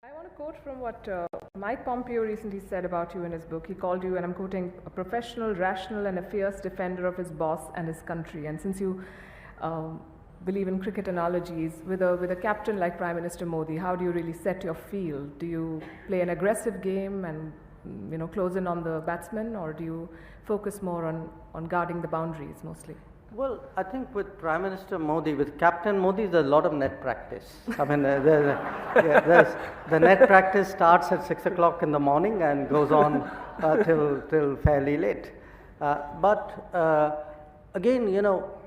I want to quote from what Mike Pompeo recently said about you in his book. He called you, and I'm quoting, a professional, rational, and a fierce defender of his boss and his country. And since you believe in cricket analogies, with a captain like Prime Minister Modi, how do you really set your field? Do you play an aggressive game and close in on the batsman, or do you focus more on guarding the boundaries mostly? Well, I think with Prime Minister Modi, with Captain Modi, there's a lot of net practice. I mean, the net practice starts at 6 o'clock in the morning and goes on till fairly late. But again,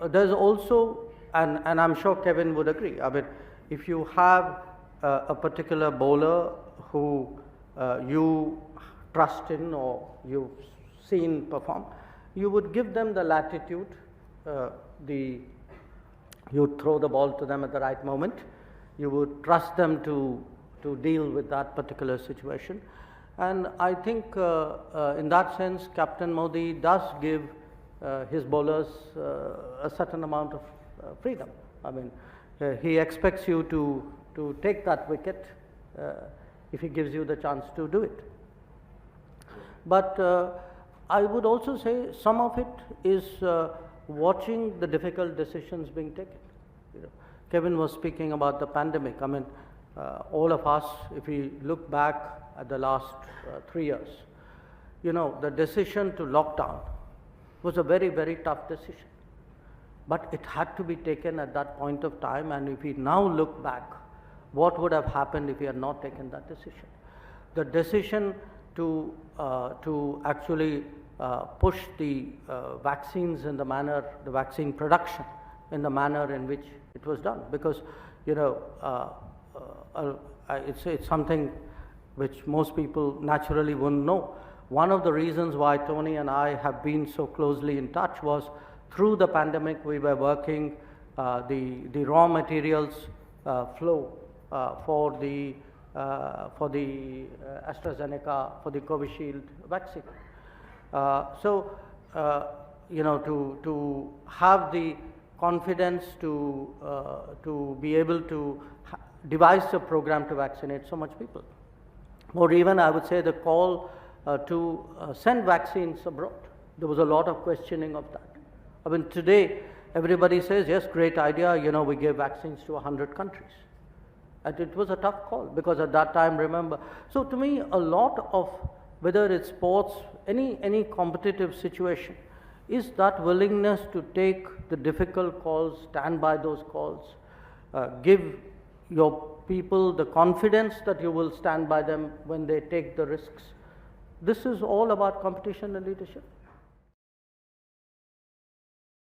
there's also, and I'm sure Kevin would agree, I mean, if you have a particular bowler who you trust in or you've seen perform, you would give them the latitude. You throw the ball to them at the right moment. You would trust them to deal with that particular situation. And I think in that sense, Captain Modi does give his bowlers a certain amount of freedom. I mean, he expects you to take that wicket if he gives you the chance to do it. But I would also say some of it is watching the difficult decisions being taken. Kevin was speaking about the pandemic. I mean, all of us, if we look back at the last 3 years, the decision to lock down was a very, very tough decision. But it had to be taken at that point of time, and if we now look back, what would have happened if we had not taken that decision? The decision to actually push the vaccines in the manner, the vaccine production in the manner in which it was done, because it's something which most people naturally wouldn't know. One of the reasons why Tony and I have been so closely in touch was through the pandemic we were working the raw materials flow for the AstraZeneca, for the Covishield vaccine. To have the confidence to be able to devise a program to vaccinate so much people, or even I would say the call to send vaccines abroad. There was a lot of questioning of that. I mean, today everybody says, yes, great idea, we gave vaccines to 100 countries. And it was a tough call, because at that time, remember, so to me, a lot of, whether it's sports, any competitive situation, is that willingness to take the difficult calls, stand by those calls, give your people the confidence that you will stand by them when they take the risks. This is all about competition and leadership.